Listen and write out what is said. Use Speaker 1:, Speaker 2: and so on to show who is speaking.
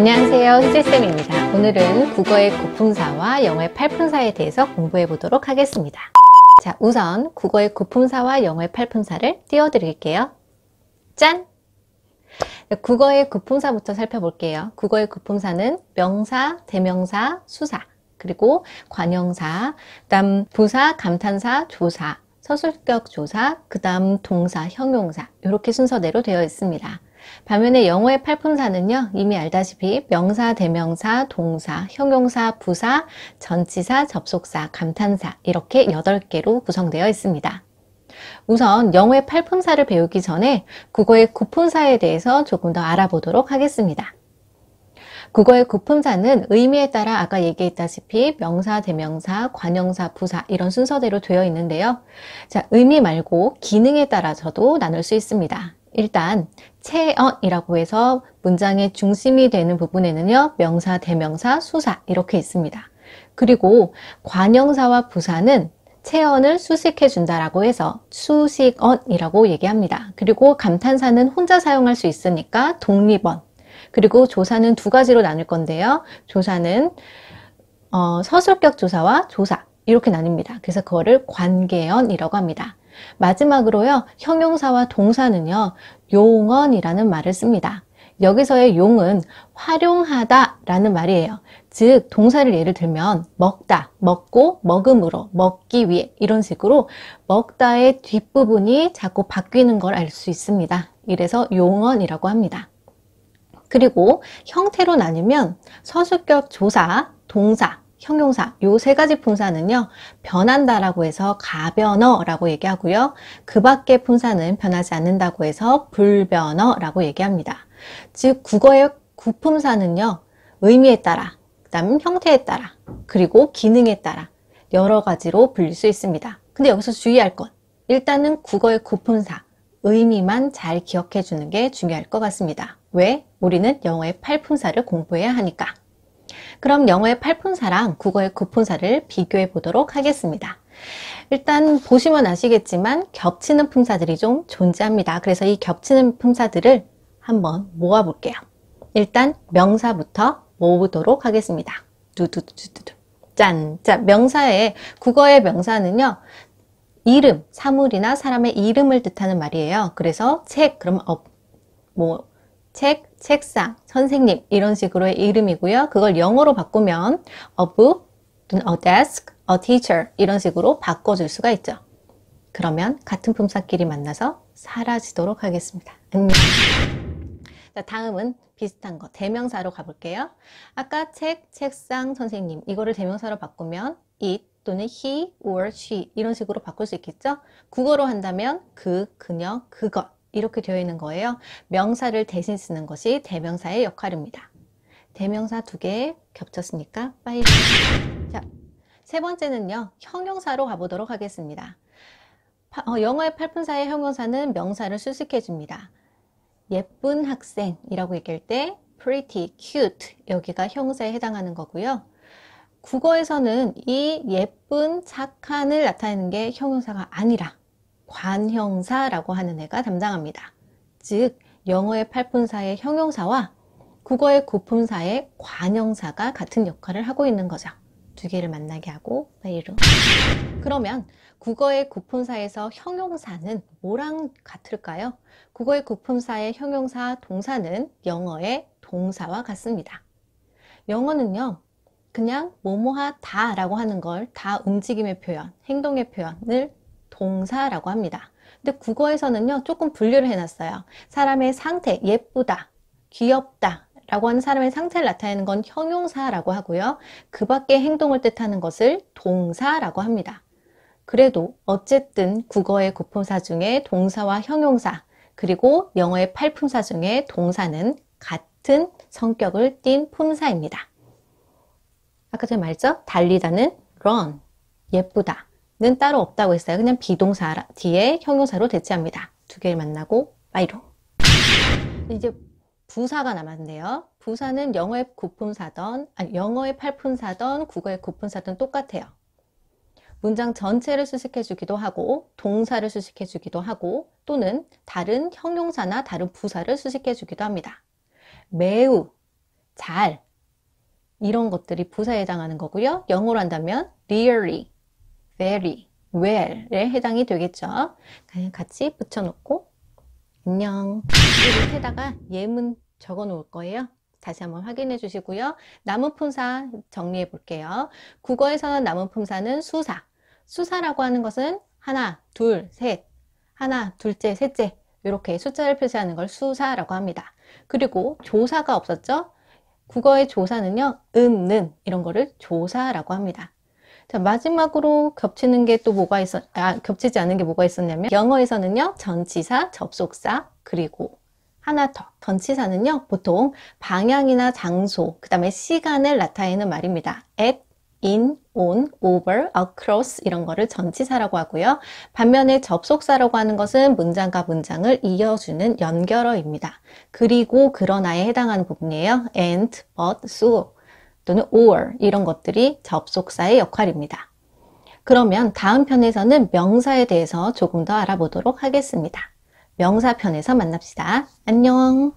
Speaker 1: 안녕하세요, 희재쌤입니다. 오늘은 국어의 고품사와 영어의 팔품사에 대해서 공부해 보도록 하겠습니다. 자, 우선 국어의 고품사와 영어의 팔품사를 띄워드릴게요. 짠! 국어의 고품사부터 살펴볼게요. 국어의 고품사는 명사, 대명사, 수사, 그리고 관형사, 그다음 부사, 감탄사, 조사, 서술격 조사, 그다음 동사, 형용사 이렇게 순서대로 되어 있습니다. 반면에 영어의 팔품사는요, 이미 알다시피 명사, 대명사, 동사, 형용사, 부사, 전치사, 접속사, 감탄사 이렇게 8개로 구성되어 있습니다. 우선 영어의 팔품사를 배우기 전에 국어의 고품사에 대해서 조금 더 알아보도록 하겠습니다. 국어의 고품사는 의미에 따라 아까 얘기했다시피 명사, 대명사, 관형사, 부사 이런 순서대로 되어 있는데요. 자, 의미 말고 기능에 따라서도 나눌 수 있습니다. 일단 체언이라고 해서 문장의 중심이 되는 부분에는요, 명사, 대명사, 수사 이렇게 있습니다. 그리고 관형사와 부사는 체언을 수식해 준다라고 해서 수식언이라고 얘기합니다. 그리고 감탄사는 혼자 사용할 수 있으니까 독립언, 그리고 조사는 두 가지로 나눌 건데요. 조사는 서술격 조사와 조사 이렇게 나뉩니다. 그래서 그거를 관계언이라고 합니다. 마지막으로요, 형용사와 동사는요, 용언이라는 말을 씁니다. 여기서의 용은 활용하다 라는 말이에요. 즉 동사를 예를 들면 먹다, 먹고, 먹음으로, 먹기 위해 이런 식으로 먹다의 뒷부분이 자꾸 바뀌는 걸 알 수 있습니다. 이래서 용언이라고 합니다. 그리고 형태로 나누면 서술격 조사, 동사, 형용사 요 세 가지 품사는요, 변한다라고 해서 가변어라고 얘기하고요. 그 밖의 품사는 변하지 않는다고 해서 불변어라고 얘기합니다. 즉 국어의 구품사는요, 의미에 따라, 그다음 형태에 따라, 그리고 기능에 따라 여러 가지로 불릴 수 있습니다. 근데 여기서 주의할 것, 일단은 국어의 구품사 의미만 잘 기억해 주는 게 중요할 것 같습니다. 왜? 우리는 영어의 팔품사를 공부해야 하니까. 그럼 영어의 팔품사랑 국어의 구품사를 비교해 보도록 하겠습니다. 일단 보시면 아시겠지만 겹치는 품사들이 좀 존재합니다. 그래서 이 겹치는 품사들을 한번 모아 볼게요. 일단 명사부터 모으도록 하겠습니다. 두두두두두. 짠! 자, 국어의 명사는요, 이름, 사물이나 사람의 이름을 뜻하는 말이에요. 그래서 책, 그럼 책, 책상, 선생님 이런 식으로의 이름이고요. 그걸 영어로 바꾸면 a book, a desk, a teacher 이런 식으로 바꿔줄 수가 있죠. 그러면 같은 품사끼리 만나서 사라지도록 하겠습니다. 안녕. 자, 다음은 비슷한 거 대명사로 가볼게요. 아까 책, 책상, 선생님 이거를 대명사로 바꾸면 it 또는 he or she 이런 식으로 바꿀 수 있겠죠. 국어로 한다면 그, 그녀, 그것 이렇게 되어 있는 거예요. 명사를 대신 쓰는 것이 대명사의 역할입니다. 대명사 2개 겹쳤으니까 빨리. 자, 세 번째는요, 형용사로 가보도록 하겠습니다. 영어의 팔품사의 형용사는 명사를 수식해 줍니다. 예쁜 학생이라고 얘기할 때 pretty, cute 여기가 형용사에 해당하는 거고요. 국어에서는 이 예쁜, 착한을 나타내는 게 형용사가 아니라 관형사라고 하는 애가 담당합니다. 즉 영어의 팔품사의 형용사와 국어의 구품사의 관형사가 같은 역할을 하고 있는 거죠. 두 개를 만나게 하고 파이로. 그러면 국어의 구품사에서 형용사는 뭐랑 같을까요? 국어의 구품사의 형용사 동사는 영어의 동사와 같습니다. 영어는요, 그냥 뭐뭐하다 라고 하는 걸 다 움직임의 표현, 행동의 표현을 동사라고 합니다. 근데 국어에서는요, 조금 분류를 해놨어요. 사람의 상태, 예쁘다, 귀엽다 라고 하는 사람의 상태를 나타내는 건 형용사라고 하고요. 그 밖의 행동을 뜻하는 것을 동사라고 합니다. 그래도 어쨌든 국어의 구품사 중에 동사와 형용사, 그리고 영어의 팔품사 중에 동사는 같은 성격을 띤 품사입니다. 아까 전에 말했죠? 달리다는 run, 예쁘다 는 따로 없다고 했어요. 그냥 비동사 뒤에 형용사로 대체합니다. 두 개를 만나고 빠이로. 이제 부사가 남았는데요. 부사는 영어의 구품사던, 영어의 팔품사던 국어의 구품사든 똑같아요. 문장 전체를 수식해 주기도 하고 동사를 수식해 주기도 하고 또는 다른 형용사나 다른 부사를 수식해 주기도 합니다. 매우, 잘, 이런 것들이 부사에 해당하는 거고요. 영어로 한다면 really, very, well에 해당이 되겠죠. 그냥 같이 붙여놓고 안녕. 이 밑에다가 예문 적어 놓을 거예요. 다시 한번 확인해 주시고요. 남은 품사 정리해 볼게요. 국어에서는 남은 품사는 수사. 수사라고 하는 것은 하나, 둘, 셋, 하나, 둘째, 셋째 이렇게 숫자를 표시하는 걸 수사라고 합니다. 그리고 조사가 없었죠? 국어의 조사는요, 는 이런 거를 조사라고 합니다. 자, 마지막으로 겹치는 게 또 겹치지 않은 게 뭐가 있었냐면 영어에서는요, 전치사, 접속사, 그리고 하나 더. 전치사는요, 보통 방향이나 장소, 그 다음에 시간을 나타내는 말입니다. at, in, on, over, across 이런 거를 전치사라고 하고요. 반면에 접속사라고 하는 것은 문장과 문장을 이어주는 연결어입니다. 그리고 그러나에 해당하는 부분이에요. and, but, so 또는 or 이런 것들이 접속사의 역할입니다. 그러면 다음 편에서는 명사에 대해서 조금 더 알아보도록 하겠습니다. 명사 편에서 만납시다. 안녕.